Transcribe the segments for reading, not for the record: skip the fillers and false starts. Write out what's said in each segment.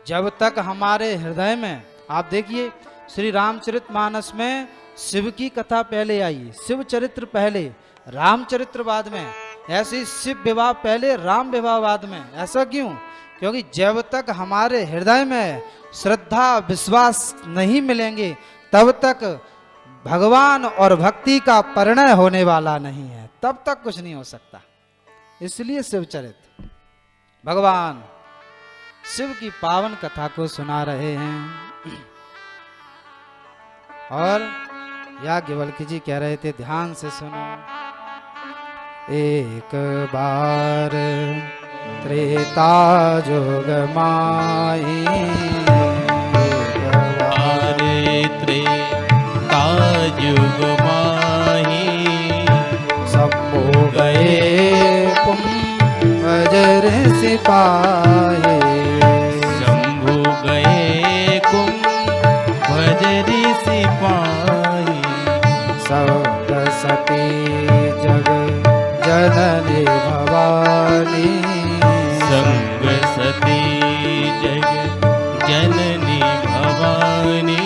जब तक हमारे हृदय में, आप देखिए श्री रामचरितमानस में शिव की कथा पहले आई, शिव चरित्र पहले, रामचरित्र बाद में, ऐसे शिव विवाह पहले, राम विवाह बाद में। ऐसा क्यों? क्योंकि जब तक हमारे हृदय में श्रद्धा विश्वास नहीं मिलेंगे तब तक भगवान और भक्ति का परिणय होने वाला नहीं है, तब तक कुछ नहीं हो सकता। इसलिए शिवचरित्र, भगवान शिव की पावन कथा को सुना रहे हैं। और याज्ञवल्क्य जी कह रहे थे, ध्यान से सुनो। एक बार त्रेता जुग माही, त्रेता जुग माही, सब हो गए कुंभजर सिपाही, शंभु गए कुंभजर सिपाही, सब सती जग जननी भवानी, संग सती जग जननी भवानी,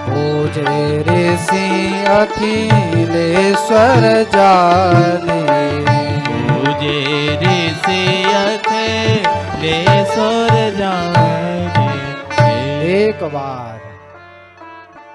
पूजे ऋषि अखिलेश्वर जाने, पूजे ऋषि अखिलेश्वर जाने। एक बार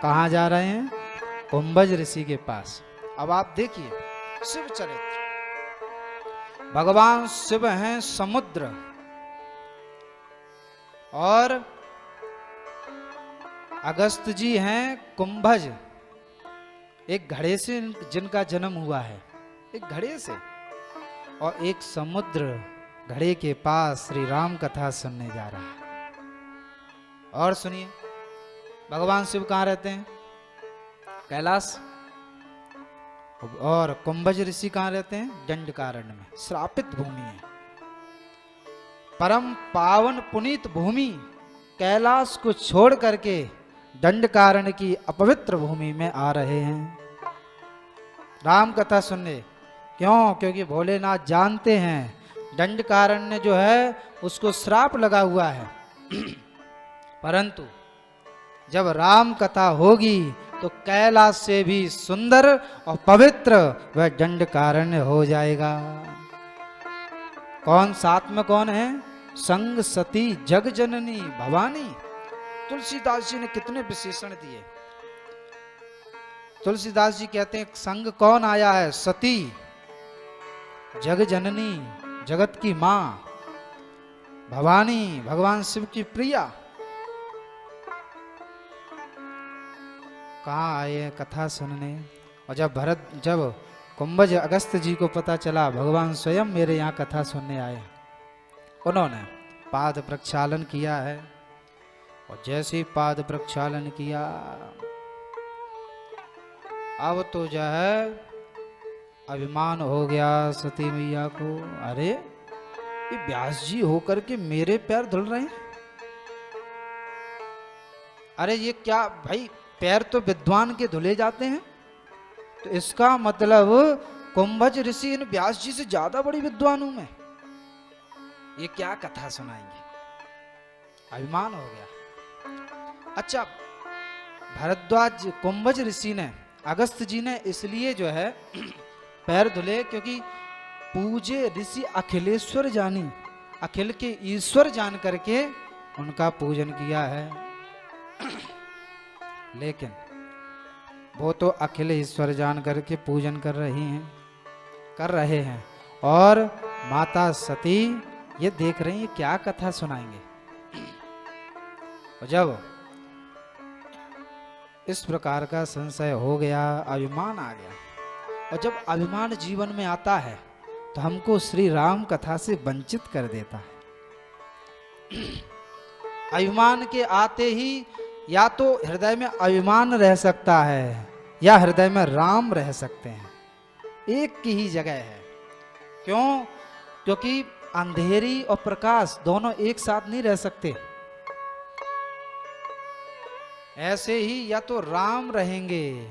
कहाँ जा रहे हैं? कुंभज ऋषि के पास। अब आप देखिए शिव चरित्र, भगवान शिव हैं समुद्र, और अगस्त जी हैं कुंभज, एक घड़े से जिनका जन्म हुआ है, एक घड़े से, और एक समुद्र घड़े के पास श्री राम कथा सुनने जा रहा है। और सुनिए, भगवान शिव कहाँ रहते हैं? कैलाश। और कुंभज ऋषि कहाँ रहते हैं? दंडकारण्य में, श्रापित भूमि है, परम पावन पुनीत भूमि। कैलाश को छोड़ करके दंडकारण्य की अपवित्र भूमि में आ रहे हैं राम कथा सुनने। क्यों? क्योंकि भोलेनाथ जानते हैं दंडकारण्य जो है उसको श्राप लगा हुआ है परंतु जब राम कथा होगी तो कैलाश से भी सुंदर और पवित्र वह दंडकारण्य हो जाएगा। कौन साथ में? कौन है? संग सती जग जननी भवानी। तुलसीदास जी ने कितने विशेषण दिए। तुलसीदास जी कहते हैं संग कौन आया है? सती, जग जननी, जगत की मां, भवानी, भगवान शिव की प्रिया। कहाँ आए हैं कथा सुनने। और जब कुंभज अगस्त जी को पता चला भगवान स्वयं मेरे यहाँ कथा सुनने आए, उन्होंने पाद प्रक्षालन किया है। और जैसे ही पाद प्रक्षालन किया, अब तो जो है अभिमान हो गया सती मैया को। अरे ये व्यास जी होकर के मेरे पैर धुल रहे हैं। अरे ये क्या भाई, पैर तो विद्वान के धुले जाते हैं, तो इसका मतलब कुंभज ऋषि इन व्यास जी से ज्यादा बड़ी विद्वान हूं मैं, ये क्या कथा सुनाएंगे। अभिमान हो गया। अच्छा, भरद्वाज कुंभज ऋषि ने, अगस्त जी ने इसलिए जो है पैर धुले क्योंकि पूजे ऋषि अखिलेश्वर जानी, अखिल के ईश्वर जान करके उनका पूजन किया है। लेकिन वो तो अखिल ईश्वर जान करके पूजन कर रहे हैं और माता सती ये देख रही है क्या कथा सुनाएंगे। और जब इस प्रकार का संशय हो गया, अभिमान आ गया, और जब अभिमान जीवन में आता है तो हमको श्री राम कथा से वंचित कर देता है। अभिमान के आते ही या तो हृदय में अभिमान रह सकता है या हृदय में राम रह सकते हैं, एक की ही जगह है। क्यों? क्योंकि अंधेरी और प्रकाश दोनों एक साथ नहीं रह सकते। ऐसे ही या तो राम रहेंगे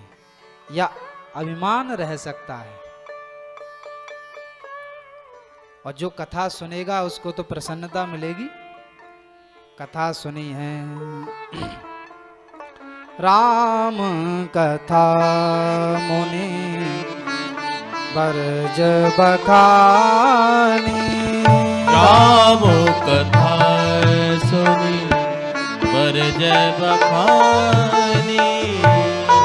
या अभिमान रह सकता है। और जो कथा सुनेगा उसको तो प्रसन्नता मिलेगी, कथा सुनी है। राम कथा मुनि बरज बखानी, राम कथा सुनी बरज बखानी,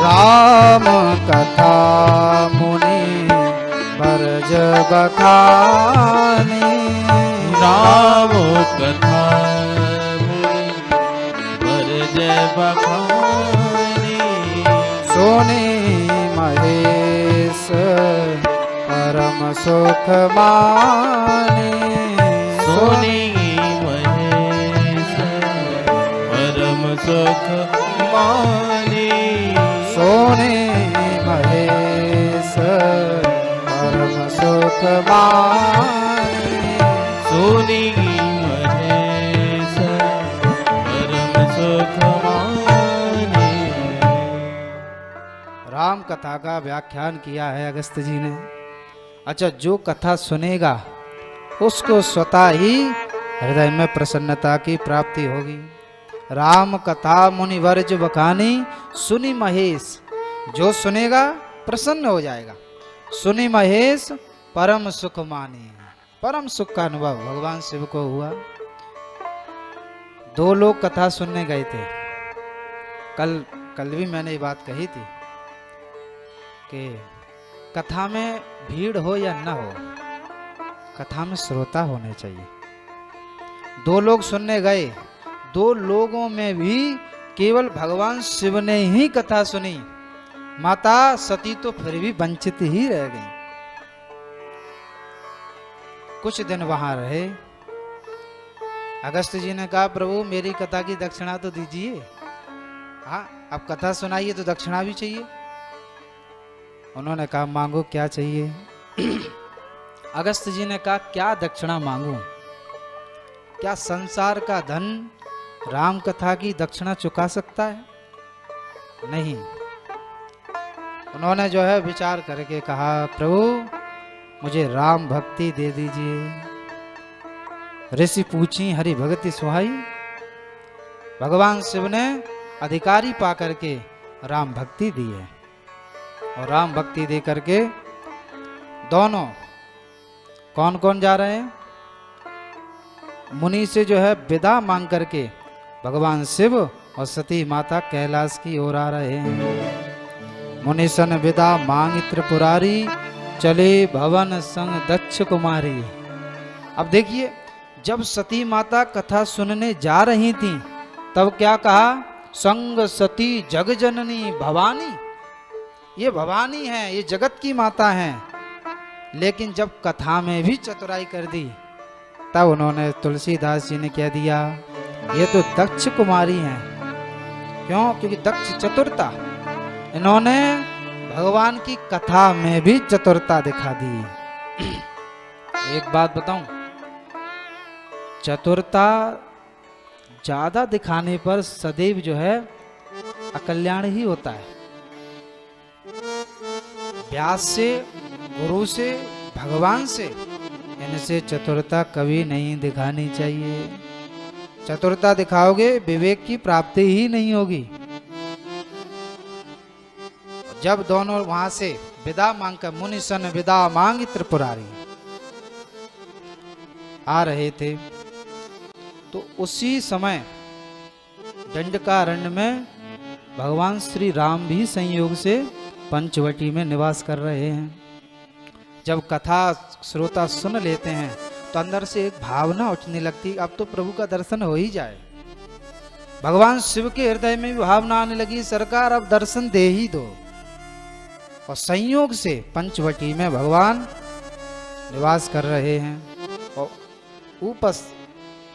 राम कथा मुनि बरज बखानी, राम कथा मुनि बरज बखानी, सोनी महेश परम सुख माने, सोनी महेश परम सुख माने, सोने महेश परम सुख माने, सोनी महेश परम सुख माने। राम कथा का व्याख्यान किया है अगस्त जी ने। अच्छा, जो कथा सुनेगा उसको स्वतः ही हृदय में प्रसन्नता की प्राप्ति होगी। राम कथा मुनि वर्ज बखानी, सुनी महेश, जो सुनेगा प्रसन्न हो जाएगा। सुनी महेश परम सुख माने, परम सुख का अनुभव भगवान शिव को हुआ। दो लोग कथा सुनने गए थे। कल भी मैंने ये बात कही थी कि कथा में भीड़ हो या न हो, कथा में श्रोता होने चाहिए। दो लोग सुनने गए, दो लोगों में भी केवल भगवान शिव ने ही कथा सुनी। माता सती तो फिर भी वंचित ही रह गई। कुछ दिन वहां रहे। अगस्त जी ने कहा, प्रभु मेरी कथा की दक्षिणा तो दीजिए। हाँ, अब कथा सुनाइए तो दक्षिणा भी चाहिए। उन्होंने कहा, मांगो क्या चाहिए। अगस्त जी ने कहा, क्या दक्षिणा मांगूं? क्या संसार का धन राम कथा की दक्षिणा चुका सकता है? नहीं। उन्होंने जो है विचार करके कहा, प्रभु मुझे राम भक्ति दे दीजिए। ऋषि पूछी हरि भक्ति सुहाई। भगवान शिव ने अधिकारी पा करके राम भक्ति दी है। और राम भक्ति दे करके दोनों कौन कौन जा रहे हैं? मुनि से जो है विदा मांग करके भगवान शिव और सती माता कैलाश की ओर आ रहे हैं। मुनि सन विदा मांग त्रिपुरारी, चले भवन संग दक्ष कुमारी। अब देखिए, जब सती माता कथा सुनने जा रही थी तब क्या कहा? संग सती जग जननी भवानी। ये भवानी है, ये जगत की माता है। लेकिन जब कथा में भी चतुराई कर दी तब उन्होंने तुलसीदास जी ने कह दिया, ये तो दक्ष कुमारी हैं। क्यों? क्योंकि दक्ष चतुरता। इन्होंने भगवान की कथा में भी चतुरता दिखा दी। एक बात बताऊं, चतुरता ज्यादा दिखाने पर सदैव जो है अकल्याण ही होता है। व्यास से, गुरु से, भगवान से, इनसे चतुरता कभी नहीं दिखानी चाहिए। चतुरता दिखाओगे विवेक की प्राप्ति ही नहीं होगी। जब दोनों वहां से विदा मांग कर, मुनि सन विदा मांग त्रिपुरारी आ रहे थे, तो उसी समय दंडकारण्य में भगवान श्री राम भी संयोग से पंचवटी में निवास कर रहे हैं। जब कथा श्रोता सुन लेते हैं तो अंदर से एक भावना उठने लगती, अब तो प्रभु का दर्शन हो ही जाए। भगवान शिव के हृदय में भी भावना आने लगी, सरकार अब दर्शन दे ही दो। और संयोग से पंचवटी में भगवान निवास कर रहे हैं। और ऊपर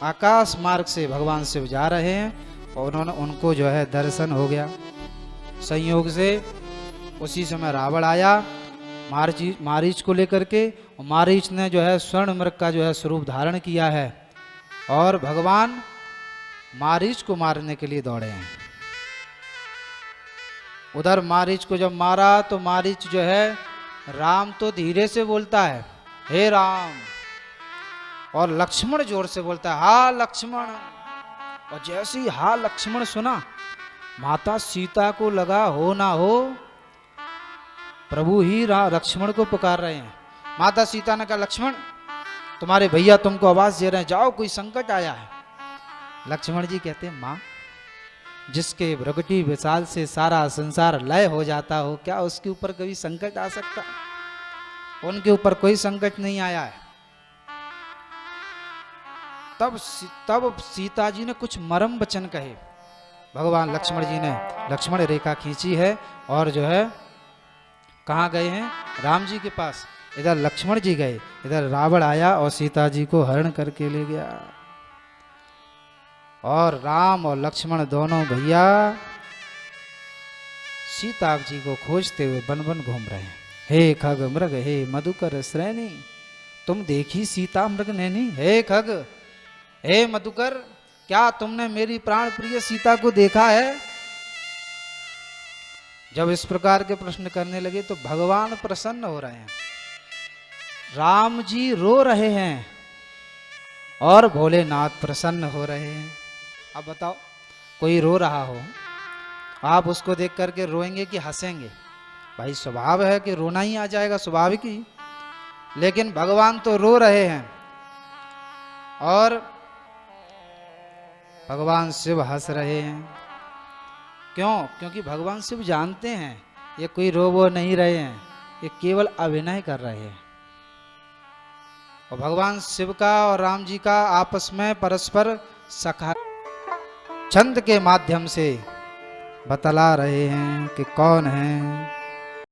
आकाश मार्ग से भगवान शिव जा रहे हैं और उनको जो है दर्शन हो गया। संयोग से उसी समय रावण आया मारीच को लेकर के, और मारीच ने जो है स्वर्ण मृग का जो है स्वरूप धारण किया है और भगवान मारीच को मारने के लिए दौड़े हैं। उधर मारीच को जब मारा तो मारीच जो है, राम तो धीरे से बोलता है हे राम, और लक्ष्मण जोर से बोलता है हा लक्ष्मण। और जैसे ही हा लक्ष्मण सुना, माता सीता को लगा हो ना हो प्रभु ही लक्ष्मण को पुकार रहे हैं। माता सीता ने कहा, लक्ष्मण तुम्हारे भैया तुमको आवाज दे रहे हैं, जाओ कोई संकट आया है। लक्ष्मण जी कहते हैं, माँ जिसके भ्रगटी विशाल से सारा संसार लय हो जाता हो, क्या उसके ऊपर कभी संकट आ सकता? उनके ऊपर कोई संकट नहीं आया है। तब सीता जी ने कुछ मरम वचन कहे। भगवान लक्ष्मण जी ने लक्ष्मण रेखा खींची है और जो है कहाँ गए हैं? राम जी के पास। इधर लक्ष्मण जी गए, इधर रावण आया और सीता जी को हरण करके ले गया। और राम और लक्ष्मण दोनों भैया सीता जी को खोजते हुए वन वन घूम रहे हैं। हे खग मृग हे मधुकर श्रेणी, तुम देखी सीता मृग नैनी। हे खग हे मधुकर, क्या तुमने मेरी प्राण प्रिय सीता को देखा है? जब इस प्रकार के प्रश्न करने लगे तो भगवान प्रसन्न हो रहे हैं। राम जी रो रहे हैं और भोलेनाथ प्रसन्न हो रहे हैं। अब बताओ, कोई रो रहा हो, आप उसको देख करके रोएंगे कि हंसेंगे? भाई स्वभाव है कि रोना ही आ जाएगा, स्वाभाविक ही। लेकिन भगवान तो रो रहे हैं और भगवान शिव हंस रहे हैं। क्यों? क्योंकि भगवान शिव जानते हैं ये कोई रो वो नहीं रहे हैं, ये केवल अभिनय कर रहे हैं। और भगवान शिव का और राम जी का आपस में परस्पर सखा छंद के माध्यम से बतला रहे हैं कि कौन है